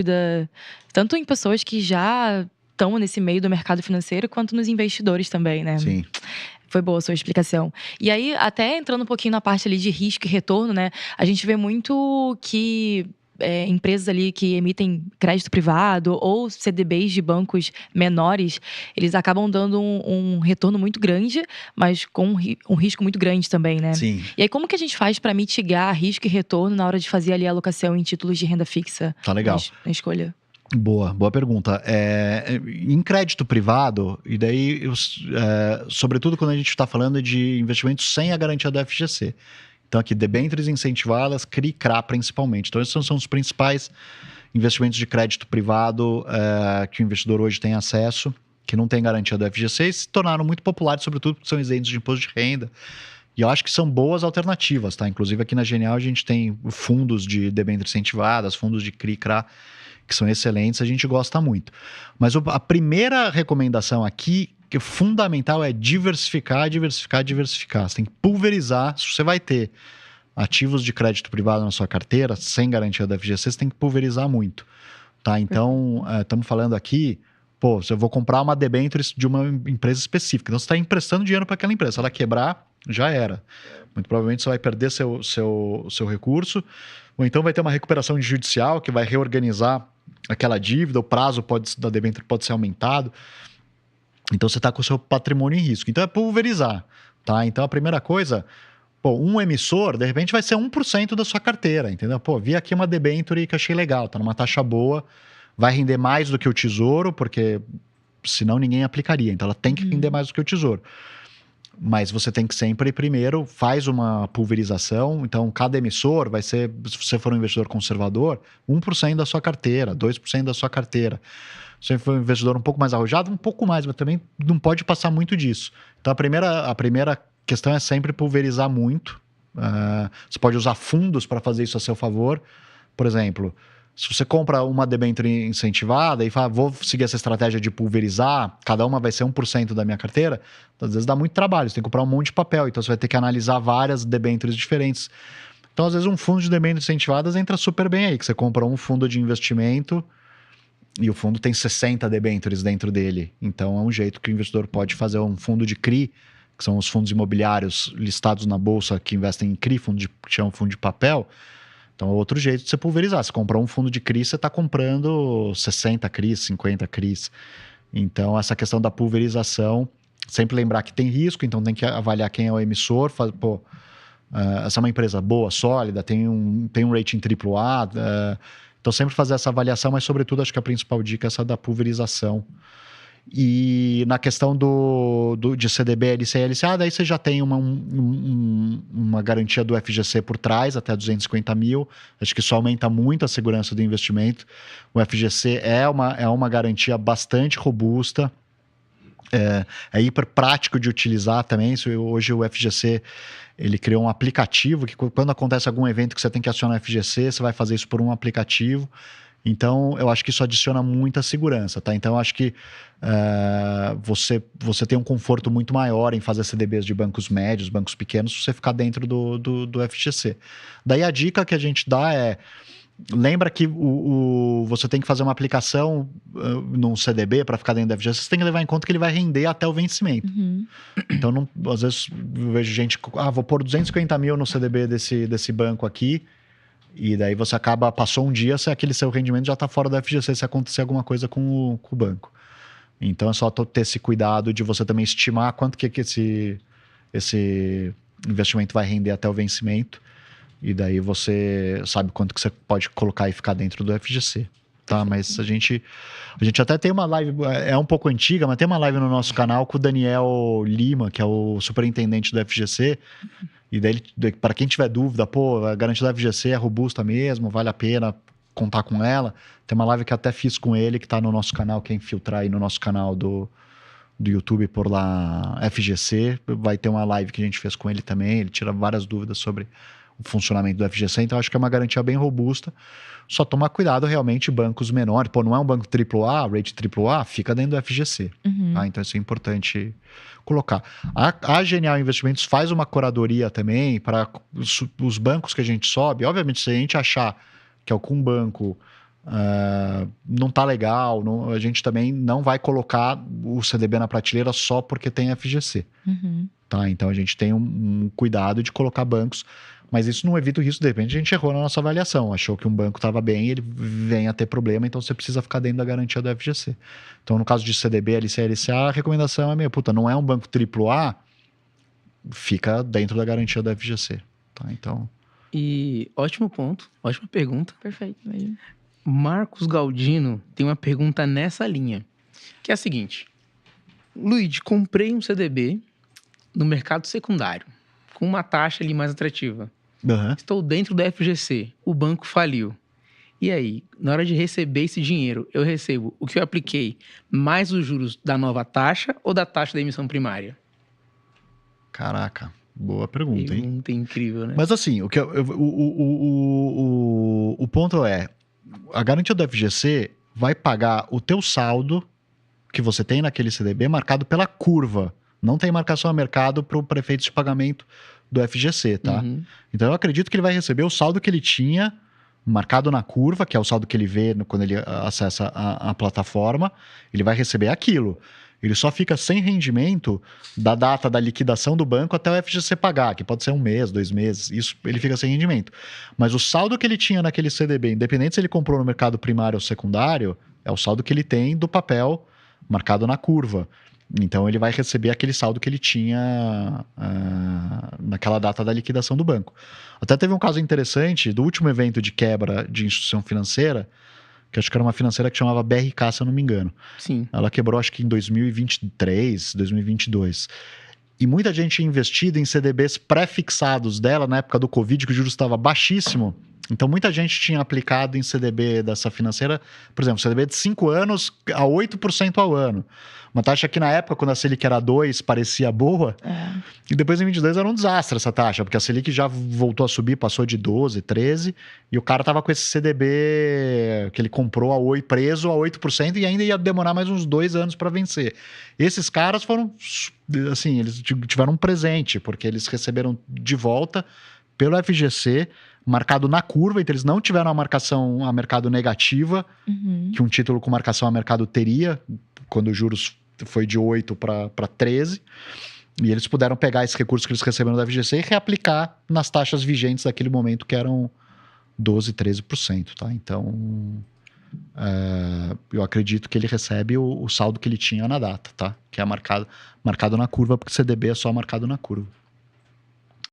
dúvida, tanto em pessoas que já estão nesse meio do mercado financeiro, quanto nos investidores também, né? Sim. Foi boa a sua explicação. E aí, até entrando um pouquinho na parte ali de risco e retorno, né? A gente vê muito que empresas ali que emitem crédito privado ou CDBs de bancos menores, eles acabam dando um retorno muito grande, mas com um risco muito grande também, né? Sim. E aí, como que a gente faz para mitigar risco e retorno na hora de fazer ali a alocação em títulos de renda fixa? Tá legal. Na escolha. Boa pergunta. Em crédito privado, e daí, sobretudo quando a gente está falando de investimentos sem a garantia do FGC. Então, aqui, debêntures incentivadas, CRI e CRA principalmente. Então, esses são os principais investimentos de crédito privado que o investidor hoje tem acesso, que não tem garantia do FGC e se tornaram muito populares, sobretudo porque são isentos de imposto de renda. E eu acho que são boas alternativas, tá? Inclusive, aqui na Genial, a gente tem fundos de debêntures incentivadas, fundos de CRI e CRA, que são excelentes, a gente gosta muito. Mas a primeira recomendação aqui, que é fundamental, é diversificar. Você tem que pulverizar. Se você vai ter ativos de crédito privado na sua carteira, sem garantia da FGC, você tem que pulverizar muito. Tá? Então, estamos falando aqui, eu vou comprar uma debênture de uma empresa específica. Então, você está emprestando dinheiro para aquela empresa. Se ela quebrar, já era. Muito provavelmente você vai perder seu recurso, ou então vai ter uma recuperação judicial que vai reorganizar aquela dívida, o prazo da debênture pode ser aumentado. Então, você está com o seu patrimônio em risco. Então, é pulverizar. Tá? Então, a primeira coisa, um emissor, de repente, vai ser 1% da sua carteira. Entendeu? Vi aqui uma debênture que achei legal, está numa taxa boa, vai render mais do que o tesouro, porque senão ninguém aplicaria. Então, ela tem que render mais do que o tesouro. Mas você tem que sempre, primeiro, faz uma pulverização. Então, cada emissor vai ser, se você for um investidor conservador, 1% da sua carteira, 2% da sua carteira. Se você for um investidor um pouco mais arrojado, um pouco mais, mas também não pode passar muito disso. Então, a primeira questão é sempre pulverizar muito. Você pode usar fundos para fazer isso a seu favor. Por exemplo, se você compra uma debênture incentivada e fala, vou seguir essa estratégia de pulverizar, cada uma vai ser 1% da minha carteira, às vezes dá muito trabalho, você tem que comprar um monte de papel, então você vai ter que analisar várias debêntures diferentes. Então, às vezes, um fundo de debêntures incentivadas entra super bem aí, que você compra um fundo de investimento e o fundo tem 60 debêntures dentro dele. Então, é um jeito que o investidor pode fazer um fundo de CRI, que são os fundos imobiliários listados na bolsa que investem em CRI, que chamam fundo de papel. Então, é outro jeito de você pulverizar. Você comprou um fundo de CRI, você está comprando 60 CRIs, 50 CRIs. Então, essa questão da pulverização, sempre lembrar que tem risco, então tem que avaliar quem é o emissor. Essa é uma empresa boa, sólida, tem um rating AAA. Então, sempre fazer essa avaliação, mas, sobretudo, acho que a principal dica é essa da pulverização. E na questão de CDB, LC e LCA, daí você já tem uma garantia do FGC por trás, até 250 mil. Acho que isso aumenta muito a segurança do investimento. O FGC é uma garantia bastante robusta. É hiper prático de utilizar também. Hoje o FGC ele criou um aplicativo que quando acontece algum evento que você tem que acionar o FGC, você vai fazer isso por um aplicativo. Então, eu acho que isso adiciona muita segurança, tá? Então, eu acho que você tem um conforto muito maior em fazer CDBs de bancos médios, bancos pequenos, se você ficar dentro do FGC. Daí, a dica que a gente dá é, lembra que você tem que fazer uma aplicação num CDB para ficar dentro do FGC, você tem que levar em conta que ele vai render até o vencimento. Então, às vezes, eu vejo gente, vou pôr 250 mil no CDB desse banco aqui, e daí você passou um dia, aquele seu rendimento já está fora da FGC se acontecer alguma coisa com o banco. Então é só ter esse cuidado de você também estimar quanto que esse investimento vai render até o vencimento. E daí você sabe quanto que você pode colocar e ficar dentro do FGC. Tá? Mas a gente até tem uma live, é um pouco antiga, mas tem uma live no nosso canal com o Daniel Lima, que é o superintendente do FGC. E daí, para quem tiver dúvida, a garantia da FGC é robusta mesmo, vale a pena contar com ela. Tem uma live que eu até fiz com ele, que está no nosso canal, quem filtrar aí no nosso canal do YouTube por lá, FGC, vai ter uma live que a gente fez com ele também, ele tira várias dúvidas sobre o funcionamento do FGC, então acho que é uma garantia bem robusta. Só tomar cuidado realmente bancos menores, não é um banco AAA, rate AAA, fica dentro do FGC. Tá? Então isso é importante colocar. A Genial Investimentos faz uma curadoria também para os bancos que a gente sobe. Obviamente, se a gente achar que algum banco não tá legal, a gente também não vai colocar o CDB na prateleira só porque tem FGC. Tá? Então a gente tem um cuidado de colocar bancos, mas isso não evita o risco, de repente a gente errou na nossa avaliação, achou que um banco estava bem e ele vem a ter problema, então você precisa ficar dentro da garantia do FGC. Então no caso de CDB, LCA, LCA, a recomendação é não é um banco AAA, fica dentro da garantia do FGC. Tá? Então... E ótimo ponto, ótima pergunta. Perfeito mesmo. Marcos Galdino tem uma pergunta nessa linha, que é a seguinte: Luiz, comprei um CDB no mercado secundário, com uma taxa ali mais atrativa. Estou dentro do FGC, o banco faliu. E aí, na hora de receber esse dinheiro, eu recebo o que eu apliquei mais os juros da nova taxa ou da taxa da emissão primária? Caraca, boa pergunta, hein? Pergunta incrível, né? Mas assim, o ponto é, a garantia do FGC vai pagar o teu saldo que você tem naquele CDB marcado pela curva. Não tem marcação a mercado para o prefeito de pagamento do FGC, tá? Então eu acredito que ele vai receber o saldo que ele tinha marcado na curva, que é o saldo que ele vê quando ele acessa a plataforma. Ele vai receber aquilo. Ele só fica sem rendimento da data da liquidação do banco até o FGC pagar, que pode ser 1 mês, 2 meses, isso ele fica sem rendimento. Mas o saldo que ele tinha naquele CDB, independente se ele comprou no mercado primário ou secundário, é o saldo que ele tem do papel marcado na curva. Então ele vai receber aquele saldo que ele tinha naquela data da liquidação do banco. Até teve um caso interessante do último evento de quebra de instituição financeira, que acho que era uma financeira que chamava BRK, se eu não me engano. Sim. Ela quebrou acho que em 2023, 2022. E muita gente tinha investido em CDBs pré-fixados dela na época do Covid, que o juros estava baixíssimo. Então muita gente tinha aplicado em CDB dessa financeira, por exemplo, CDB de 5 anos a 8% ao ano. Uma taxa que na época, quando a Selic era 2, parecia boa. E depois em 22 era um desastre essa taxa, porque a Selic já voltou a subir, passou de 12, 13, e o cara tava com esse CDB que ele comprou preso a 8% e ainda ia demorar mais uns 2 anos para vencer. Esses caras foram, assim, eles tiveram um presente, porque eles receberam de volta pelo FGC, marcado na curva, então eles não tiveram a marcação a mercado negativa, que um título com marcação a mercado teria, quando os juros foi de 8 para 13, e eles puderam pegar esse recurso que eles receberam da FGC e reaplicar nas taxas vigentes daquele momento, que eram 12, 13%, tá? Então, eu acredito que ele recebe o saldo que ele tinha na data, tá? Que é marcado na curva, porque CDB é só marcado na curva.